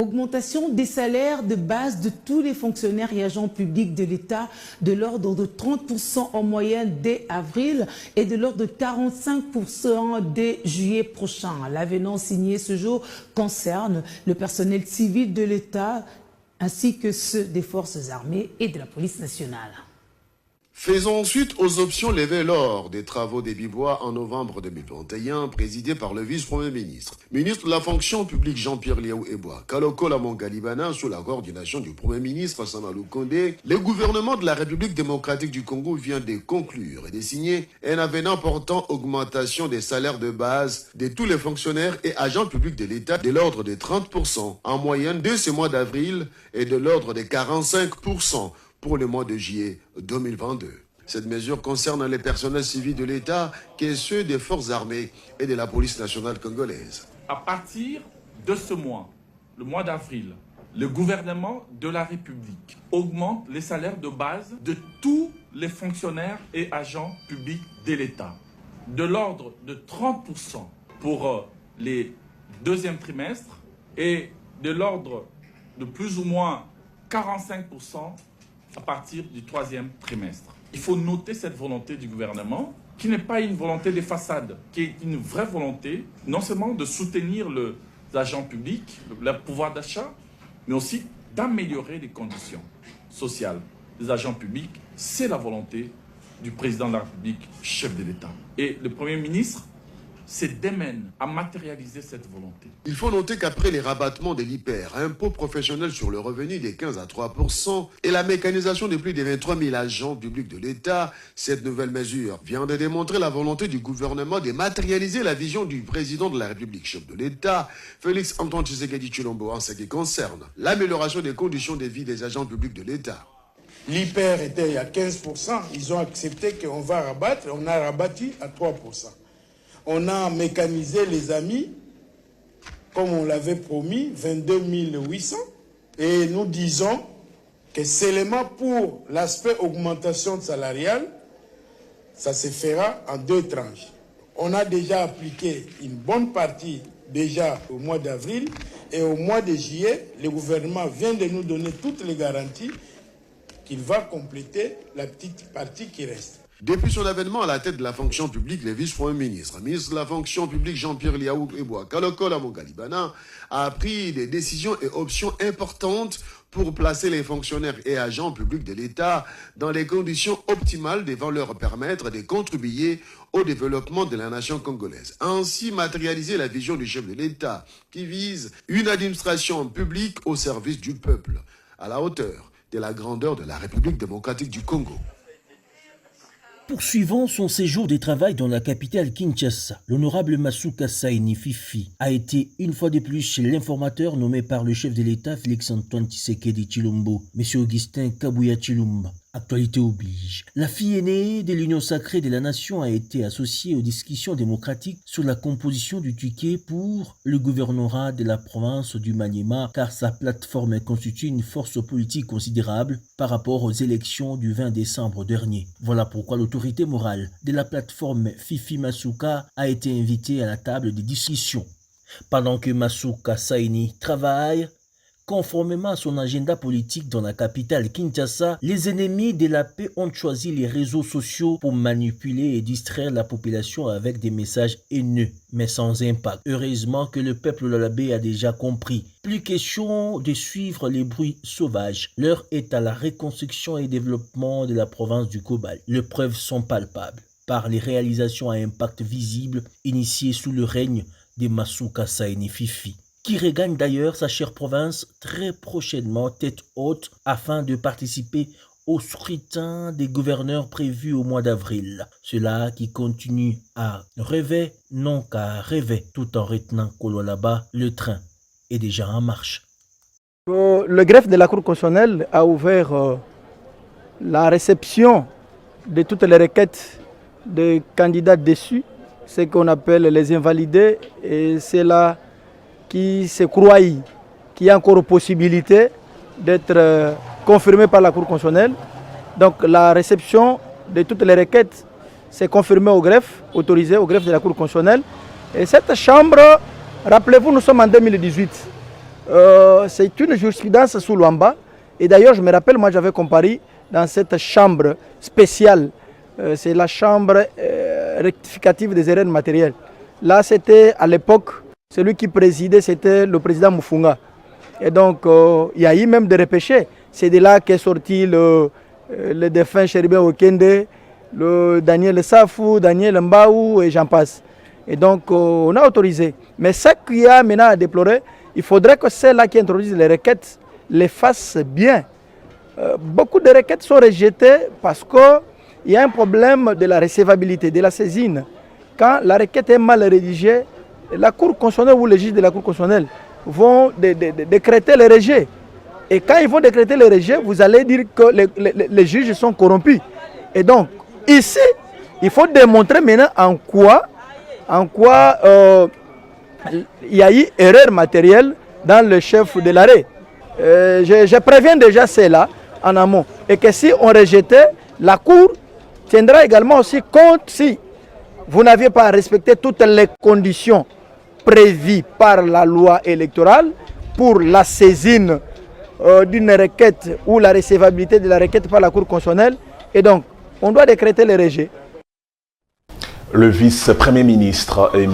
Augmentation des salaires de base de tous les fonctionnaires et agents publics de l'État de l'ordre de 30% en moyenne dès avril et de l'ordre de 45% dès juillet prochain. L'avenant signé ce jour concerne le personnel civil de l'État ainsi que ceux des forces armées et de la police nationale. Faisons suite aux options levées lors des travaux des Bibois en novembre 2021, présidés par le vice-premier ministre. Ministre de la fonction publique Jean-Pierre Liaou Eboua, Kaloko Lamongalibana, sous la coordination du premier ministre Samalou Kondé, le gouvernement de la République démocratique du Congo vient de conclure et de signer un avenant portant augmentation des salaires de base de tous les fonctionnaires et agents publics de l'État de l'ordre de 30% en moyenne dès ce mois d'avril et de l'ordre de 45% pour le mois de juillet 2022. Cette mesure concerne les personnels civils de l'État et ceux des forces armées et de la police nationale congolaise. À partir de ce mois, le mois d'avril, le gouvernement de la République augmente les salaires de base de tous les fonctionnaires et agents publics de l'État, de l'ordre de 30% pour les deuxièmes trimestres et de l'ordre de plus ou moins 45% à partir du troisième trimestre. Il faut noter cette volonté du gouvernement, qui n'est pas une volonté de façade, qui est une vraie volonté, non seulement de soutenir les agents publics, leur pouvoir d'achat, mais aussi d'améliorer les conditions sociales des agents publics. C'est la volonté du président de la République, chef de l'État. Et le Premier ministre se démène à matérialiser cette volonté. Il faut noter qu'après les rabattements de l'IPER, impôt professionnel sur le revenu des 15 à 3% et la mécanisation de plus de 23 000 agents publics de l'État, cette nouvelle mesure vient de démontrer la volonté du gouvernement de matérialiser la vision du président de la République, chef de l'État, Félix Antoine Tshisekedi Tshilombo, en ce qui concerne l'amélioration des conditions de vie des agents publics de l'État. L'IPER était à 15%, ils ont accepté qu'on va rabattre, on a rabattu à 3%. On a mécanisé les amis, comme on l'avait promis, 22 800. Et nous disons que seulement pour l'aspect augmentation salariale, ça se fera en 2 tranches. On a déjà appliqué une bonne partie déjà au mois d'avril et au mois de juillet, le gouvernement vient de nous donner toutes les garanties qu'il va compléter la petite partie qui reste. Depuis son avènement à la tête de la fonction publique, le vice-premier ministre, ministre de la fonction publique Jean-Pierre Liaou Eboua, Kaloko Lamongalibana, a pris des décisions et options importantes pour placer les fonctionnaires et agents publics de l'État dans les conditions optimales devant leur permettre de contribuer au développement de la nation congolaise. Ainsi matérialiser la vision du chef de l'État qui vise une administration publique au service du peuple, à la hauteur de la grandeur de la République démocratique du Congo. Poursuivant son séjour de travail dans la capitale Kinshasa, l'honorable Masuka Saini Fifi a été une fois de plus chez l'informateur nommé par le chef de l'État Félix-Antoine Tshisekedi Tshilombo, M. Augustin Kabuya Tshilombo. Actualité oblige. La fille aînée de l'Union sacrée de la nation a été associée aux discussions démocratiques sur la composition du ticket pour le gouvernorat de la province du Maniema, car sa plateforme constitue une force politique considérable par rapport aux élections du 20 décembre dernier. Voilà pourquoi l'autorité morale de la plateforme Fifi Masuka a été invitée à la table des discussions. Pendant que Masuka Saini travaille, Conformément à son agenda politique dans la capitale Kinshasa, les ennemis de la paix ont choisi les réseaux sociaux pour manipuler et distraire la population avec des messages haineux, mais sans impact. Heureusement que le peuple lolabé a déjà compris. Plus question de suivre les bruits sauvages. L'heure est à la reconstruction et développement de la province du Cobalt. Les preuves sont palpables par les réalisations à impact visible initiées sous le règne de Masuka Saini Fifi, qui regagne d'ailleurs sa chère province très prochainement tête haute afin de participer au scrutin des gouverneurs prévu au mois d'avril. Cela qui continue à rêver, non qu'à rêver, tout en retenant qu'au là-bas, le train est déjà en marche. Le greffe de la Cour constitutionnelle a ouvert la réception de toutes les requêtes des candidats déçus, ce qu'on appelle les invalidés, et c'est là qui se croient qu'il y a encore possibilité d'être confirmé par la Cour constitutionnelle. Donc la réception de toutes les requêtes s'est confirmée au greffe, autorisée au greffe de la Cour constitutionnelle. Et cette chambre, rappelez-vous, nous sommes en 2018. C'est une jurisprudence sous Luamba. Et d'ailleurs, je me rappelle, moi j'avais comparé dans cette chambre spéciale. C'est la chambre rectificative des erreurs matérielles. Là, c'était à l'époque, celui qui présidait, c'était le président Mufunga. Et donc, il y a eu même des repêchés. C'est de là qu'est sorti le défunt Chéribé Okende, le Daniel Safou, Daniel Mbaou et j'en passe. Et donc, on a autorisé. Mais ce qu'il y a maintenant à déplorer, il faudrait que ceux-là qui introduisent les requêtes les fassent bien. Beaucoup de requêtes sont rejetées parce qu'il y a un problème de la recevabilité, de la saisine. Quand la requête est mal rédigée, la Cour constitutionnelle ou les juges de la Cour constitutionnelle vont décréter le rejet. Et quand ils vont décréter le rejet, vous allez dire que les juges sont corrompus. Et donc, ici, il faut démontrer maintenant en quoi il y a eu erreur matérielle dans le chef de l'arrêt. Je préviens déjà cela en amont. Et que si on rejetait, la Cour tiendra également aussi compte si vous n'aviez pas respecté toutes les conditions prévues par la loi électorale pour la saisine d'une requête ou la recevabilité de la requête par la Cour constitutionnelle. Et donc, on doit décréter le rejet. Le vice-premier ministre est...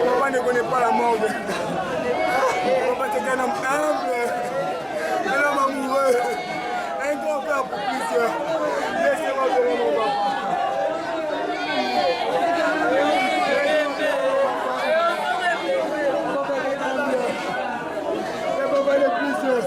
Papa ne connaît pas la mort. Papa c'est un homme humble, un homme amoureux, un grand père pour plusieurs. Laissez-moi donner mon papa. C'est papa le plusieurs.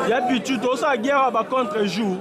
Il y a habitude, tout ça, guerre à contre-jour.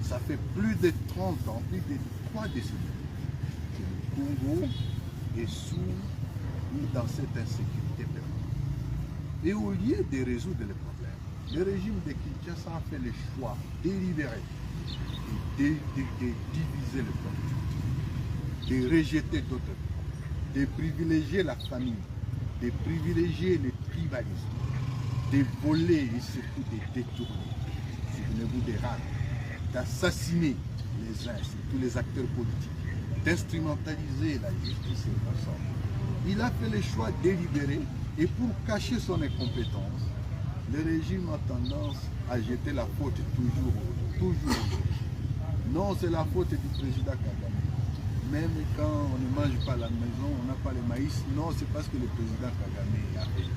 Ça fait plus de 30 ans, plus de 3 décennies que le Congo est dans cette insécurité permanente. Et au lieu de résoudre les problèmes, le régime de Kinshasa a fait le choix délibéré de diviser le peuple, de rejeter d'autres peuples, de privilégier la famille, de privilégier le tribalisme, de voler et surtout de détourner. Souvenez-vous des rats, d'assassiner les uns, tous les acteurs politiques, d'instrumentaliser la justice et l'ensemble. Il a fait le choix délibéré et pour cacher son incompétence, le régime a tendance à jeter la faute toujours. Non, c'est la faute du président Kagame. Même quand on ne mange pas à la maison, on n'a pas le maïs, non, c'est parce que le président Kagame a fait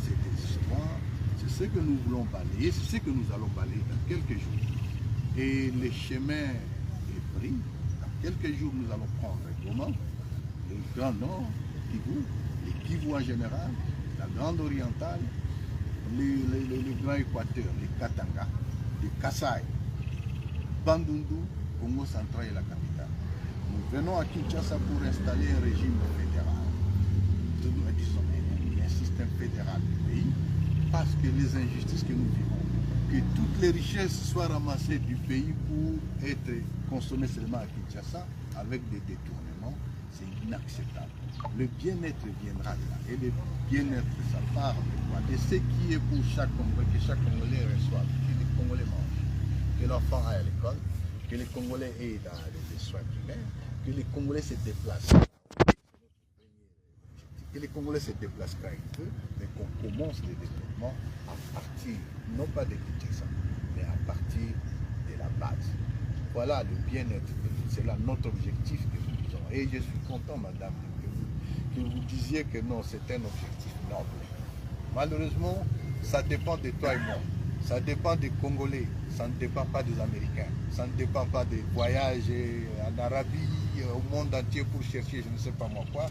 cette histoire. C'est ce que nous voulons balayer, c'est ce que nous allons balayer dans quelques jours. Et le chemin est pris. Dans quelques jours, nous allons prendre comment le Grand Nord, Kivu, les Kivu en général, la Grande Orientale, le Grand Équateur, les Katanga, les Kasaï, Bandundu, Congo central et la capitale. Nous venons à Kinshasa pour installer un régime fédéral, disons, un système fédéral du pays, parce que les injustices que nous vivons, que toutes les richesses soient ramassées du pays pour être consommées seulement à Kinshasa avec des détournements, c'est inacceptable. Le bien-être viendra de là. Et le bien-être, ça part de quoi? De ce qui est pour chaque Congolais, que chaque Congolais reçoive, que les Congolais mangent, que l'enfant aille à l'école, que les Congolais aient dans les soins primaires, que les Congolais se déplacent. Que les Congolais se déplacent quand ils peuvent, mais qu'on commence le développement à partir, non pas de Kinshasa, mais à partir de la base. Voilà le bien-être, c'est là notre objectif que nous disons. Et je suis content, madame, que vous disiez que non, c'est un objectif noble. Malheureusement, ça dépend de toi et moi. Ça dépend des Congolais, ça ne dépend pas des Américains, ça ne dépend pas des voyages en Arabie, au monde entier pour chercher je ne sais pas moi quoi.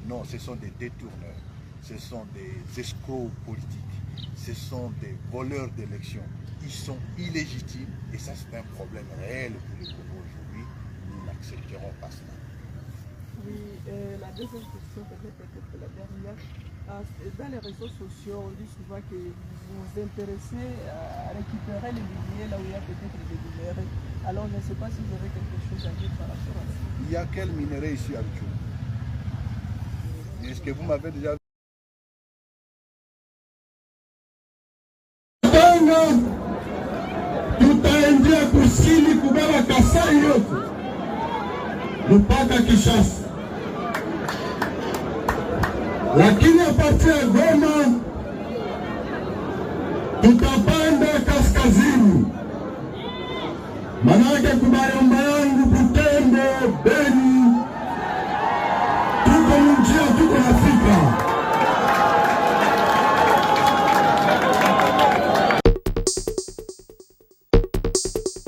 Non, ce sont des détourneurs, ce sont des escrocs politiques, ce sont des voleurs d'élections. Ils sont illégitimes et ça c'est un problème réel pour le Congo aujourd'hui. Nous n'accepterons pas cela. Oui, la deuxième question peut-être la dernière. Dans les réseaux sociaux, on dit souvent que vous vous intéressez à récupérer les minerais là où il y a peut-être des minéraux. Alors je ne sais pas si vous avez quelque chose à dire par rapport à ça. Il y a quel minerai ici à Bichou? Est-ce que vous m'avez déjà vu? Tutaingia kusini kubeba Kasai yote mpaka Kinshasa, lakini a partir ya Goma tutapanda kaskazini, manake kubayomba yangu Butembo, Beni, tuko njia Afrique.